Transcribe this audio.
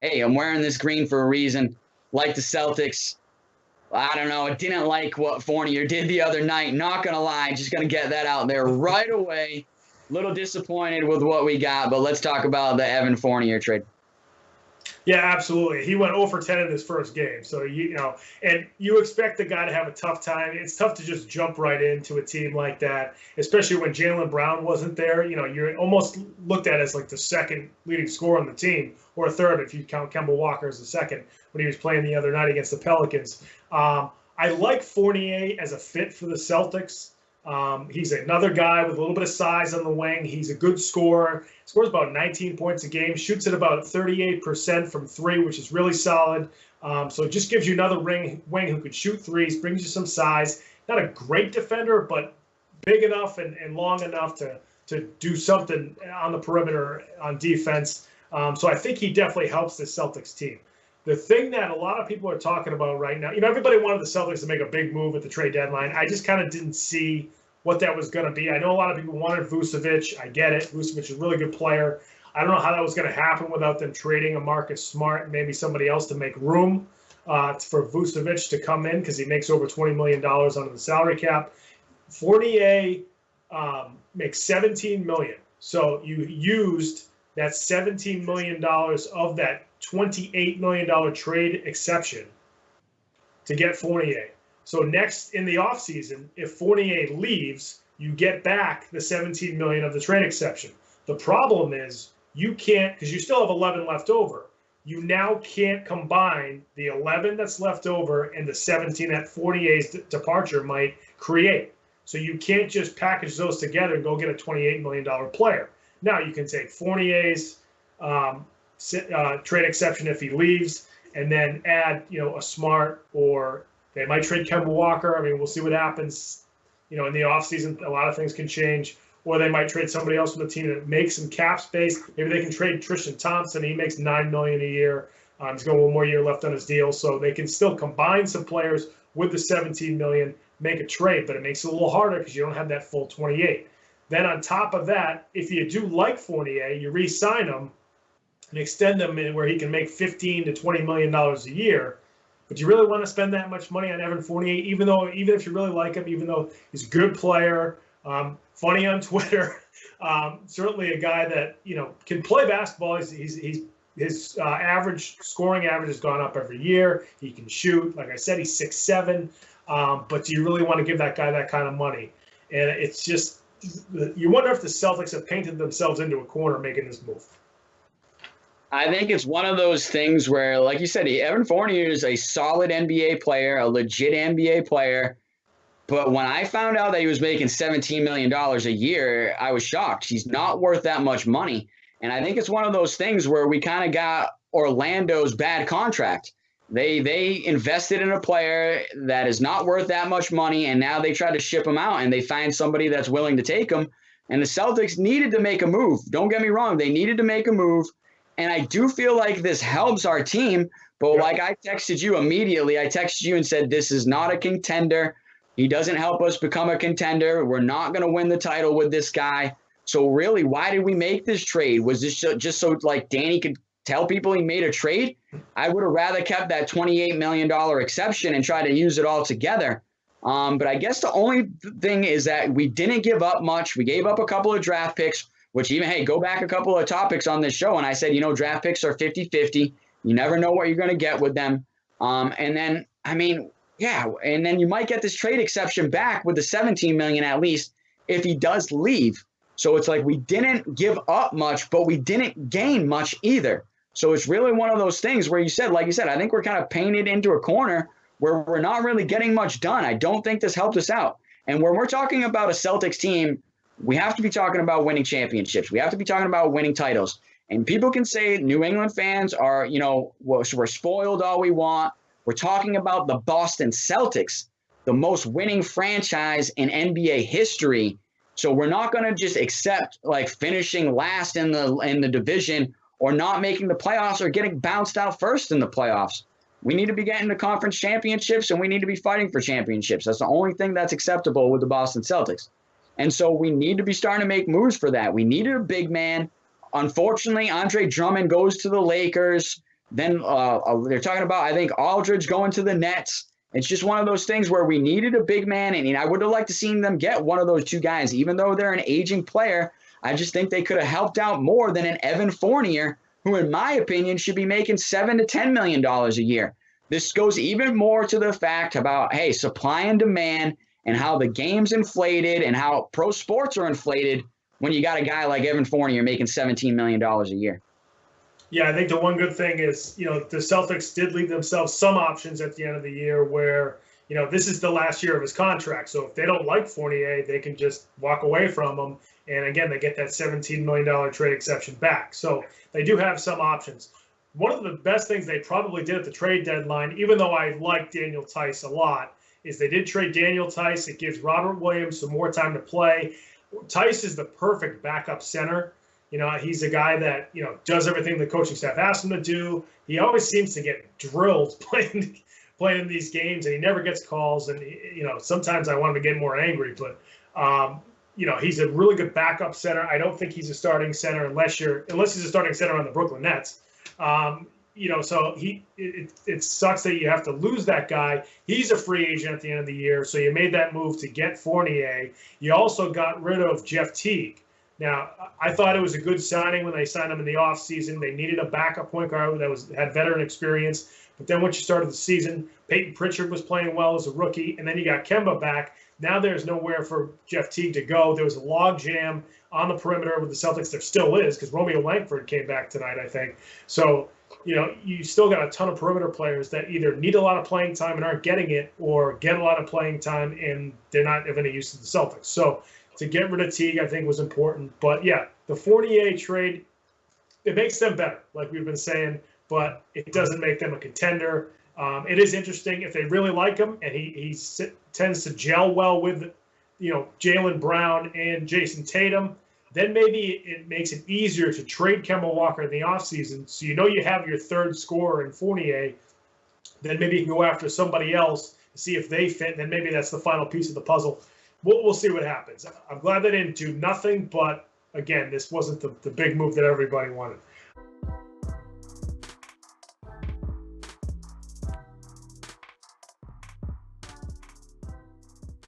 hey, I'm wearing this green for a reason. Like the Celtics, I don't know. I didn't like what Fournier did the other night. Not going to lie. Just going to get that out there right away. Little disappointed with what we got, but let's talk about the Evan Fornier trade. Yeah, absolutely. He went 0 for 10 in his first game. So, and you expect the guy to have a tough time. It's tough to just jump right into a team like that, especially when Jaylen Brown wasn't there. You're almost looked at as like the second leading scorer on the team, or a third if you count Kemba Walker as the second when he was playing the other night against the Pelicans. I like Fournier as a fit for the Celtics. He's another guy with a little bit of size on the wing. He's a good scorer. Scores about 19 points a game. Shoots at about 38% from three, which is really solid. So it just gives you another wing who can shoot threes, brings you some size. Not a great defender, but big enough and long enough to do something on the perimeter on defense. So I think he definitely helps the Celtics team. The thing that a lot of people are talking about right now, everybody wanted the Celtics to make a big move at the trade deadline. I just kind of didn't see what that was going to be. I know a lot of people wanted Vucevic. I get it. Vucevic is a really good player. I don't know how that was going to happen without them trading a Marcus Smart and maybe somebody else to make room for Vucevic to come in because he makes over $20 million under the salary cap. Fournier makes $17 million. So you used that $17 million of that $28 million trade exception to get Fournier. So next in the offseason, if Fournier leaves, you get back the $17 million of the trade exception. The problem is you can't, because you still have 11 left over. You now can't combine the 11 that's left over and the 17 that Fournier's departure might create. So you can't just package those together and go get a $28 million player. Now you can take Fournier's trade exception if he leaves, and then add, a Smart, or they might trade Kemba Walker. I mean, we'll see what happens. In the offseason, a lot of things can change. Or they might trade somebody else from the team that makes some cap space. Maybe they can trade Tristan Thompson. He makes $9 million a year. He's got one more year left on his deal, so they can still combine some players with the $17 million, make a trade, but it makes it a little harder because you don't have that full 28. Then on top of that, if you do like Fournier, you re-sign him and extend him in where he can make $15 to $20 million a year. But you really want to spend that much money on Evan Fornier, even if you really like him, even though he's a good player, funny on Twitter, certainly a guy that can play basketball. His average scoring average has gone up every year. He can shoot. Like I said, he's 6'7". But do you really want to give that guy that kind of money? And it's just you wonder if the Celtics have painted themselves into a corner making this move. I think it's one of those things where, like you said, Evan Fornier is a solid NBA player, a legit NBA player. But when I found out that he was making $17 million a year, I was shocked. He's not worth that much money. And I think it's one of those things where we kind of got Orlando's bad contract. They invested in a player that is not worth that much money, and now they try to ship him out, and they find somebody that's willing to take him. And the Celtics needed to make a move. Don't get me wrong. They needed to make a move. And I do feel like this helps our team. But like I texted you immediately, I texted you and said, this is not a contender. He doesn't help us become a contender. We're not going to win the title with this guy. So really, why did we make this trade? Was this just so like Danny could tell people he made a trade? I would have rather kept that $28 million exception and try to use it all together. But I guess the only thing is that we didn't give up much. We gave up a couple of draft picks, which even, hey, go back a couple of topics on this show. And I said, draft picks are 50-50. You never know what you're going to get with them. And then, and then you might get this trade exception back with the $17 million at least if he does leave. So it's like we didn't give up much, but we didn't gain much either. So it's really one of those things where like you said, I think we're kind of painted into a corner where we're not really getting much done. I don't think this helped us out. And when we're talking about a Celtics team, we have to be talking about winning championships. We have to be talking about winning titles. And people can say New England fans are, we're spoiled all we want. We're talking about the Boston Celtics, the most winning franchise in NBA history. So we're not going to just accept like finishing last in the division or not making the playoffs or getting bounced out first in the playoffs. We need to be getting to conference championships, and we need to be fighting for championships. That's the only thing that's acceptable with the Boston Celtics. And so we need to be starting to make moves for that. We needed a big man. Unfortunately, Andre Drummond goes to the Lakers. Then they're talking about, I think, Aldridge going to the Nets. It's just one of those things where we needed a big man, and I would have liked to seen them get one of those two guys. Even though they're an aging player, I just think they could have helped out more than an Evan Fornier, who, in my opinion, should be making $7 to $10 million a year. This goes even more to the fact about, hey, supply and demand and how the game's inflated and how pro sports are inflated when you got a guy like Evan Fornier making $17 million a year. Yeah, I think the one good thing is, the Celtics did leave themselves some options at the end of the year where, this is the last year of his contract. So if they don't like Fournier, they can just walk away from him. And again, they get that $17 million trade exception back. So they do have some options. One of the best things they probably did at the trade deadline, even though I like Daniel Tice a lot, is they did trade Daniel Tice. It gives Robert Williams some more time to play. Tice is the perfect backup center. He's a guy that, does everything the coaching staff asks him to do. He always seems to get drilled playing these games, and he never gets calls. And, sometimes I want him to get more angry. But, he's a really good backup center. I don't think he's a starting center unless he's a starting center on the Brooklyn Nets. So it sucks that you have to lose that guy. He's a free agent at the end of the year. So you made that move to get Fournier. You also got rid of Jeff Teague. Now, I thought it was a good signing when they signed him in the offseason. They needed a backup point guard that had veteran experience. But then once you started the season, Peyton Pritchard was playing well as a rookie, and then you got Kemba back. Now there's nowhere for Jeff Teague to go. There was a log jam on the perimeter with the Celtics. There still is, because Romeo Langford came back tonight, I think. So, you still got a ton of perimeter players that either need a lot of playing time and aren't getting it, or get a lot of playing time and they're not of any use to the Celtics. So to get rid of Teague, I think, was important. But, yeah, the Fournier trade, it makes them better, like we've been saying, but it doesn't make them a contender. It is interesting if they really like him, and he tends to gel well with, Jaylen Brown and Jason Tatum, then maybe it makes it easier to trade Kemba Walker in the offseason. So you have your third scorer in Fournier. Then maybe you can go after somebody else and see if they fit. Then maybe that's the final piece of the puzzle. We'll see what happens. I'm glad they didn't do nothing, but again, this wasn't the big move that everybody wanted.